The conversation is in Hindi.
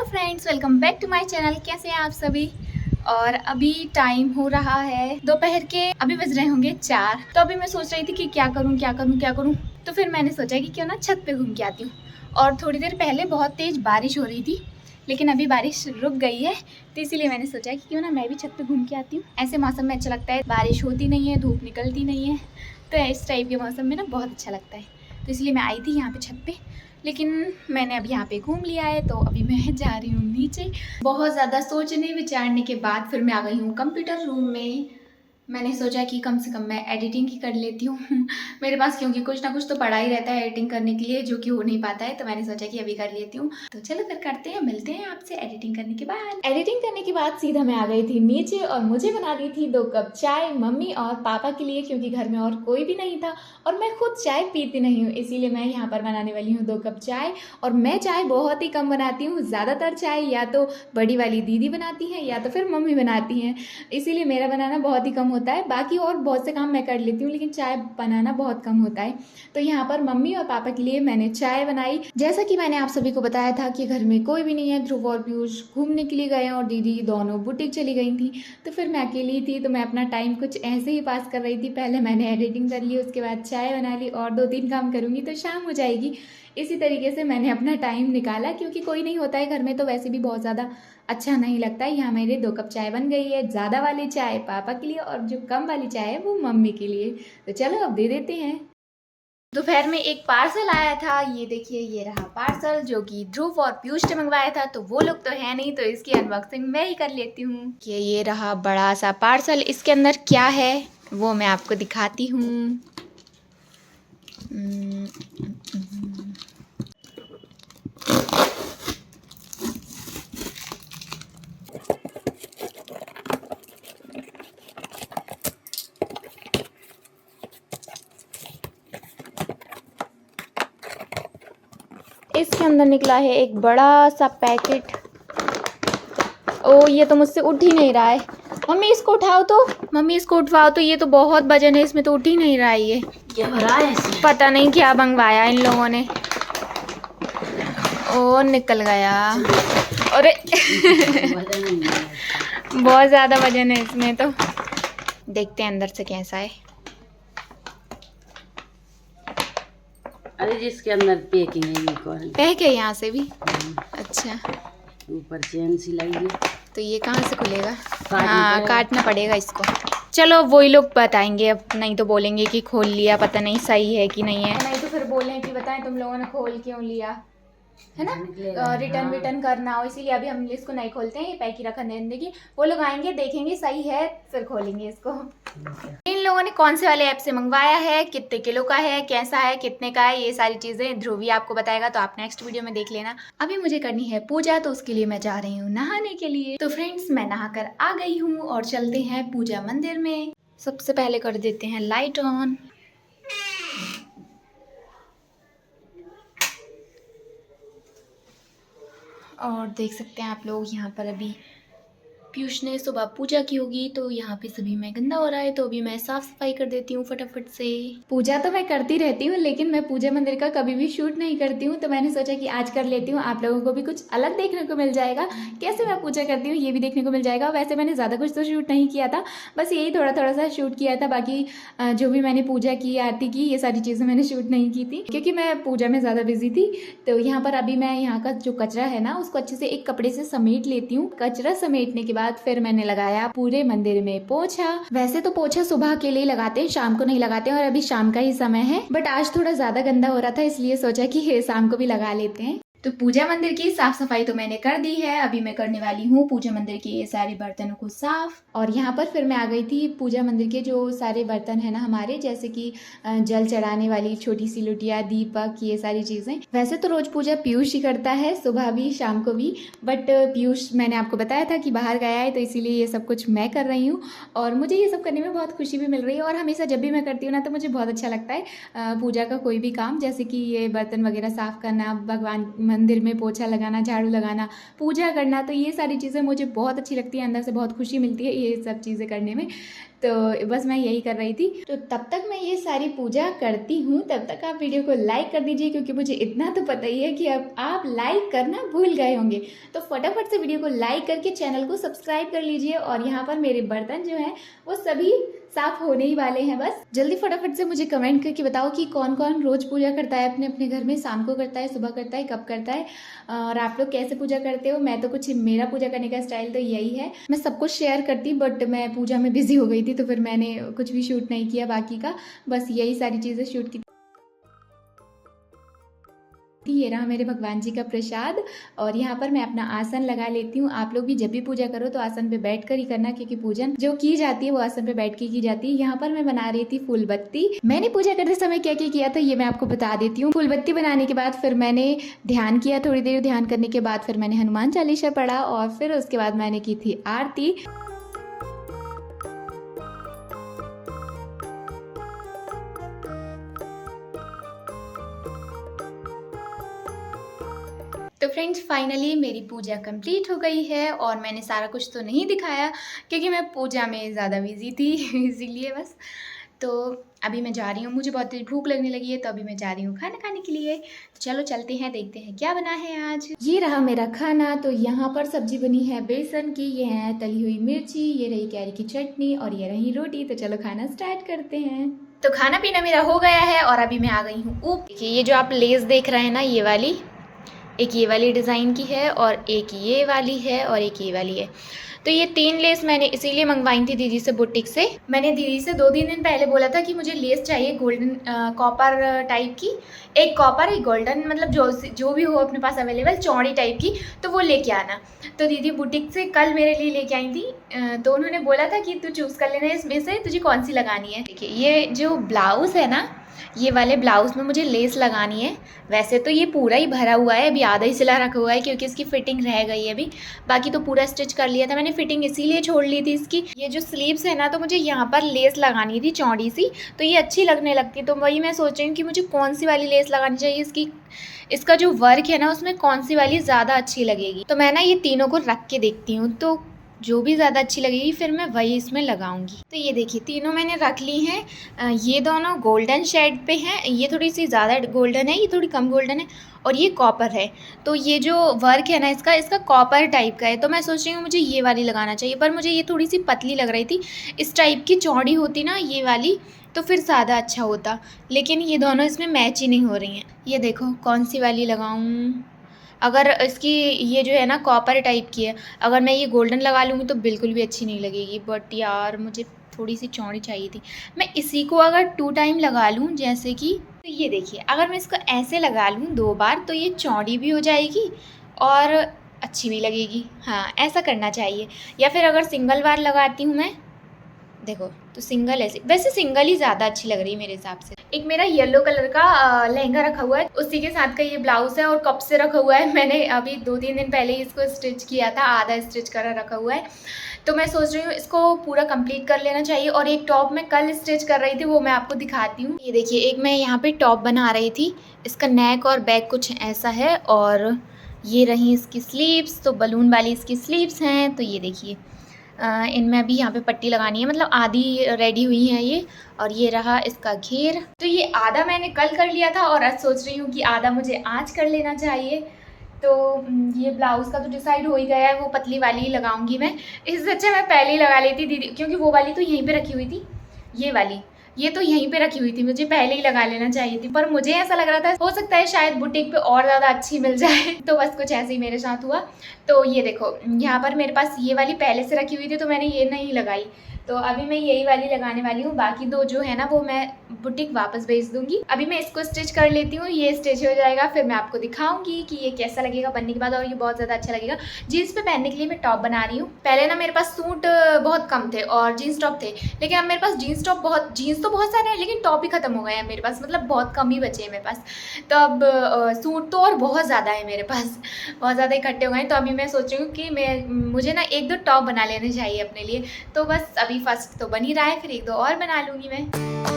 Friends, welcome back to my channel. कैसे हैं आप सभी। और अभी टाइम हो रहा है दोपहर के, अभी बज रहे होंगे 4। तो अभी मैं सोच रही थी कि क्या करूं। तो फिर मैंने सोचा कि क्यों ना छत पे घूम के आती हूँ। और थोड़ी देर पहले बहुत तेज़ बारिश हो रही थी, लेकिन अभी बारिश रुक गई है। तो इसीलिए मैंने सोचा कि क्यों ना मैं भी छत पे घूम के आती हूँ। ऐसे मौसम में अच्छा लगता है, बारिश होती नहीं है, धूप निकलती नहीं है, तो इस टाइप के मौसम में ना बहुत अच्छा लगता है। तो इसलिए मैं आई थी यहाँ पे छत पे, लेकिन मैंने अब यहाँ पे घूम लिया है। तो अभी मैं जा रही हूँ नीचे। बहुत ज़्यादा सोचने विचारने के बाद फिर मैं आ गई हूँ कंप्यूटर रूम में। मैंने सोचा कि कम से कम मैं एडिटिंग ही कर लेती हूँ मेरे पास क्योंकि कुछ ना कुछ तो पड़ा ही रहता है एडिटिंग करने के लिए, जो कि हो नहीं पाता है। तो मैंने सोचा कि अभी कर लेती हूँ। तो चलो फिर करते हैं, मिलते हैं आपसे एडिटिंग करने के बाद। एडिटिंग करने के बाद सीधा मैं आ गई थी नीचे और मुझे बना दी थी 2 कप चाय मम्मी और पापा के लिए, क्योंकि घर में और कोई भी नहीं था और मैं खुद चाय पीती नहीं हूँ, इसीलिए मैं यहाँ पर बनाने वाली हूँ 2 कप चाय। और मैं चाय बहुत ही कम बनाती हूँ, ज़्यादातर चाय या तो बड़ी वाली दीदी बनाती हैं या तो फिर मम्मी बनाती हैं, इसीलिए मेरा बनाना बहुत ही कम होता है। बाकी और बहुत से काम मैं कर लेती हूँ, लेकिन चाय बनाना बहुत कम होता है। तो यहाँ पर मम्मी और पापा के लिए मैंने चाय बनाई। जैसा कि मैंने आप सभी को बताया था कि घर में कोई भी नहीं है, ध्रुव और पीयूष घूमने के लिए गए हैं और दीदी दोनों बुटीक चली गई थी। तो फिर मैं अकेली थी, तो मैं अपना टाइम कुछ ऐसे ही पास कर रही थी। पहले मैंने एडिटिंग कर ली, उसके बाद चाय बना ली और 2-3 काम करूँगी तो शाम हो जाएगी। इसी तरीके से मैंने अपना टाइम निकाला, क्योंकि कोई नहीं होता है घर में तो वैसे भी बहुत ज़्यादा अच्छा नहीं लगता है। यहाँ मेरे 2 कप चाय बन गई है। ज़्यादा वाली चाय पापा के लिए और जो कम वाली चाय है वो मम्मी के लिए। तो चलो अब दे देते हैं। दोपहर में एक पार्सल आया था, ये देखिए, ये रहा पार्सल, जो कि ध्रुव और पीयूष ने मंगवाया था। तो वो लोग तो है नहीं, तो इसकी अनबॉक्सिंग मैं ही कर लेती हूँ कि ये रहा बड़ा सा पार्सल। इसके अंदर क्या है वो मैं आपको दिखाती हूँ। इसके अंदर निकला है एक बड़ा सा पैकेट। ओ, ये तो मुझसे उठ ही नहीं रहा है। मम्मी इसको उठाओ तो, मम्मी इसको उठवाओ तो। ये तो बहुत वजन है, इसमें तो उठ ही नहीं रहा है। ये क्या भरा है इसमें? पता नहीं क्या मंगवाया इन लोगों ने। ओ, निकल गया। अरे बहुत ज़्यादा वजन है इसमें। तो देखते हैं अंदर से कैसा है। अरे जिसके अंदर पैकिंग है, ये कौन पैक है यहाँ से भी? अच्छा, ऊपर चेन सी लगी है। तो ये कहाँ से खुलेगा? काटना हाँ, पड़ेगा। काटना पड़ेगा इसको। चलो वही लोग बताएंगे, अब नहीं तो बोलेंगे कि खोल लिया, पता नहीं सही है कि नहीं है। नहीं तो फिर बोलें कि बताएं तुम लोगों ने खोल क्यों लिया, है ना। रिटर्न विटर्न करना हो, इसीलिए अभी हम इसको नहीं खोलते हैं, ये पैक ही रखा रहने की। वो लोग आएंगे, देखेंगे सही है, फिर खोलेंगे इसको। इन लोगों ने कौन से वाले ऐप से मंगवाया है, कितने किलो का है, कैसा है, कितने का है, ये सारी चीज़ें ध्रुवी आपको बताएगा, तो आप नेक्स्ट वीडियो में देख लेना। अभी मुझे करनी है पूजा, तो उसके लिए मैं जा रही हूँ नहाने के लिए। तो फ्रेंड्स, मैं नहाकर आ गई हूँ और चलते हैं पूजा मंदिर में। सबसे पहले कर देते हैं लाइट ऑन। और देख सकते हैं आप लोग, यहाँ पर अभी पीयूष ने सुबह पूजा की होगी, तो यहाँ पे सभी में गंदा हो रहा है। तो अभी मैं साफ सफाई कर देती हूँ फटाफट से। पूजा तो मैं करती रहती हूँ, लेकिन मैं पूजा मंदिर का कभी भी शूट नहीं करती हूँ। तो मैंने सोचा कि आज कर लेती हूँ, आप लोगों को भी कुछ अलग देखने को मिल जाएगा, कैसे मैं पूजा करती हूँ ये भी देखने को मिल जाएगा। वैसे मैंने ज़्यादा कुछ तो शूट नहीं किया था, बस यही थोड़ा थोड़ा सा शूट किया था। बाकी जो भी मैंने पूजा की, आरती की, ये सारी चीज़ें मैंने शूट नहीं की थी, क्योंकि मैं पूजा में ज़्यादा बिजी थी। तो यहाँ पर अभी मैं यहाँ का जो कचरा है ना, उसको अच्छे से एक कपड़े से समेट लेती हूँ। कचरा समेटने के बाद फिर मैंने लगाया पूरे मंदिर में पोछा। वैसे तो पोछा सुबह के लिए लगाते हैं, शाम को नहीं लगाते हैं, और अभी शाम का ही समय है, बट आज थोड़ा ज्यादा गंदा हो रहा था, इसलिए सोचा कि शाम को भी लगा लेते हैं। तो पूजा मंदिर की साफ सफाई तो मैंने कर दी है। अभी मैं करने वाली हूँ पूजा मंदिर के ये सारे बर्तनों को साफ। और यहाँ पर फिर मैं आ गई थी पूजा मंदिर के जो सारे बर्तन है ना हमारे, जैसे कि जल चढ़ाने वाली छोटी सी लुटिया, दीपक, ये सारी चीज़ें। वैसे तो रोज पूजा पीयूष ही करता है, सुबह भी शाम को भी, बट पीयूष मैंने आपको बताया था कि बाहर गया है, तो इसीलिए ये सब कुछ मैं कर रही हूँ। और मुझे ये सब करने में बहुत खुशी भी मिल रही है, और हमेशा जब भी मैं करती हूँ ना, तो मुझे बहुत अच्छा लगता है पूजा का कोई भी काम, जैसे कि ये बर्तन वगैरह साफ करना, भगवान मंदिर में पोछा लगाना, झाड़ू लगाना, पूजा करना, तो ये सारी चीज़ें मुझे बहुत अच्छी लगती है, अंदर से बहुत खुशी मिलती है ये सब चीज़ें करने में। तो बस मैं यही कर रही थी। तो तब तक मैं ये सारी पूजा करती हूँ, तब तक आप वीडियो को लाइक कर दीजिए, क्योंकि मुझे इतना तो पता ही है कि अब आप लाइक करना भूल गए होंगे। तो फटाफट से वीडियो को लाइक करके चैनल को सब्सक्राइब कर लीजिए। और यहाँ पर मेरे बर्तन जो हैं वो सभी साफ होने ही वाले हैं। बस जल्दी फटाफट से मुझे कमेंट करके बताओ कि कौन कौन रोज पूजा करता है अपने अपने घर में, शाम को करता है, सुबह करता है, कब करता है, और आप लोग कैसे पूजा करते हो। मैं तो कुछ, मेरा पूजा करने का स्टाइल तो यही है, मैं सब कुछ शेयर करती, बट मैं पूजा में बिजी हो गई थी तो फिर मैंने कुछ भी शूट नहीं किया बाकी का, बस यही सारी चीज़ें शूट की। ये रहा मेरे भगवान जी का प्रसाद, और यहाँ पर मैं अपना आसन लगा लेती हूँ। आप लोग भी जब भी पूजा करो तो आसन पे बैठकर ही करना, क्योंकि पूजन जो की जाती है वो आसन पे बैठ के की जाती है। यहाँ पर मैं बना रही थी फूल बत्ती। मैंने पूजा करते समय क्या क्या किया था ये मैं आपको बता देती हूँ। फूल बत्ती बनाने के बाद फिर मैंने ध्यान किया, थोड़ी देर ध्यान करने के बाद फिर मैंने हनुमान चालीसा पढ़ा, और फिर उसके बाद मैंने की थी आरती। तो फ्रेंड्स फाइनली मेरी पूजा कंप्लीट हो गई है, और मैंने सारा कुछ तो नहीं दिखाया क्योंकि मैं पूजा में ज़्यादा बिजी थी इसीलिए बस। तो अभी मैं जा रही हूँ, मुझे बहुत तेज भूख लगने लगी है, तो अभी मैं जा रही हूँ खाना खाने के लिए। तो चलो चलते हैं, देखते हैं क्या बना है आज। ये रहा मेरा खाना। तो यहाँ पर सब्जी बनी है बेसन की, ये है तली हुई मिर्ची, ये रही कैरी की चटनी, और ये रही रोटी। तो चलो खाना स्टार्ट करते हैं। तो खाना पीना मेरा हो गया है और अभी मैं आ गई हूँ ऊपर। देखिए ये जो आप लेस देख रहे हैं ना, ये वाली, एक ये वाली डिज़ाइन की है, और एक ये वाली है, और एक ये वाली है। तो ये 3 लेस मैंने इसीलिए मंगवाई थी दीदी से बुटीक से। मैंने दीदी से 2-3 दिन पहले बोला था कि मुझे लेस चाहिए गोल्डन कॉपर टाइप की, एक कॉपर एक गोल्डन, मतलब जो भी हो अपने पास अवेलेबल, चौड़ी टाइप की, तो वो लेके आना। तो दीदी बुटीक से कल मेरे लिए लेके आई थी। तो उन्होंने बोला था कि तू चूज़ कर लेना इसमें से तुझे कौन सी लगानी है। देखिए ये जो ब्लाउज़ है ना, ये वाले ब्लाउज़ में मुझे लेस लगानी है। वैसे तो ये पूरा ही भरा हुआ है, अभी आधा ही सिला रखा हुआ है क्योंकि इसकी फिटिंग रह गई है अभी, बाकी तो पूरा स्टिच कर लिया था मैंने। फिटिंग इसीलिए छोड़ ली थी इसकी। ये जो स्लीव्स है ना, तो मुझे यहाँ पर लेस लगानी थी चौड़ी सी, तो ये अच्छी लगने लगती, तो वही मैं सोच रही हूँ कि मुझे कौन सी वाली लेस लगानी चाहिए। इसका जो वर्क है ना, उसमें कौन सी वाली ज़्यादा अच्छी लगेगी। तो मैं ना ये तीनों को रख के देखती हूँ, तो जो भी ज़्यादा अच्छी लगेगी फिर मैं वही इसमें लगाऊंगी। तो ये देखिए तीनों मैंने रख ली हैं। ये दोनों गोल्डन शेड पे हैं, ये थोड़ी सी ज़्यादा गोल्डन है, ये थोड़ी कम गोल्डन है, और ये कॉपर है। तो ये जो वर्क है ना इसका कॉपर टाइप का है। तो मैं सोच रही हूँ मुझे ये वाली लगाना चाहिए, पर मुझे ये थोड़ी सी पतली लग रही थी। इस टाइप की चौड़ी होती ना ये वाली, तो फिर ज़्यादा अच्छा होता, लेकिन ये दोनों इसमें मैच ही नहीं हो रही हैं। ये देखो कौन सी वाली लगाऊँ। अगर इसकी ये जो है ना कॉपर टाइप की है, अगर मैं ये गोल्डन लगा लूँगी तो बिल्कुल भी अच्छी नहीं लगेगी। बट यार मुझे थोड़ी सी चौड़ी चाहिए थी। मैं इसी को अगर 2 टाइम लगा लूँ, जैसे कि, तो ये देखिए अगर मैं इसको ऐसे लगा लूँ 2 बार, तो ये चौड़ी भी हो जाएगी और अच्छी भी लगेगी। हाँ ऐसा करना चाहिए। या फिर अगर सिंगल बार लगाती हूँ मैं, देखो, तो सिंगल ऐसे, वैसे सिंगल ही ज़्यादा अच्छी लग रही है मेरे हिसाब से। एक मेरा येलो कलर का लहंगा रखा हुआ है, उसी के साथ का ये ब्लाउज़ है, और कब से रखा हुआ है, मैंने अभी 2-3 दिन पहले ही इसको स्टिच किया था, आधा स्टिच करा रखा हुआ है। तो मैं सोच रही हूँ इसको पूरा कंप्लीट कर लेना चाहिए। और एक टॉप मैं कल स्टिच कर रही थी, वो मैं आपको दिखाती हूँ। ये देखिए एक मैं यहाँ पर टॉप बना रही थी, इसका नेक और बैक कुछ ऐसा है, और ये रही इसकी स्लीव्स, तो बलून वाली इसकी स्लीव्स हैं। तो ये देखिए इनमें अभी यहाँ पे पट्टी लगानी है, मतलब आधी रेडी हुई है ये, और ये रहा इसका घेर। तो ये आधा मैंने कल कर लिया था, और आज सोच रही हूँ कि आधा मुझे आज कर लेना चाहिए। तो ये ब्लाउज़ का तो डिसाइड हो ही गया है, वो पतली वाली ही लगाऊंगी मैं। इससे अच्छा मैं पहले ही लगा लेती दीदी, क्योंकि वो वाली तो यहीं पे रखी हुई थी, ये वाली ये तो यहीं पे रखी हुई थी, मुझे पहले ही लगा लेना चाहिए थी। पर मुझे ऐसा लग रहा था हो सकता है शायद बुटीक पे और ज़्यादा अच्छी मिल जाए, तो बस कुछ ऐसे ही मेरे साथ हुआ। तो ये देखो यहाँ पर मेरे पास ये वाली पहले से रखी हुई थी, तो मैंने ये नहीं लगाई, तो अभी मैं यही वाली लगाने वाली हूँ। बाकी 2 जो है ना वो मैं बुटीक वापस भेज दूंगी। अभी मैं इसको स्टिच कर लेती हूँ, ये स्टिच हो जाएगा, फिर मैं आपको दिखाऊंगी कि ये कैसा लगेगा बनने के बाद, और ये बहुत ज़्यादा अच्छा लगेगा। जीन्स पे पहनने के लिए मैं टॉप बना रही हूँ। पहले ना मेरे पास सूट बहुत कम थे और जीन्स टॉप थे, लेकिन अब मेरे पास जीन्स तो बहुत सारे हैं, लेकिन टॉप ही खत्म हो गए हैं मेरे पास, मतलब बहुत कम ही बचे हैं मेरे पास। तो अब सूट तो और बहुत ज़्यादा है मेरे पास, बहुत ज़्यादा इकट्ठे हो गए हैं। तो अभी मैं सोच रही हूँ कि मुझे ना 1-2 टॉप बना लेने चाहिए अपने लिए। तो बस अभी फर्स्ट तो बन ही रहा है, फिर 1-2 और बना लूँगी मैं।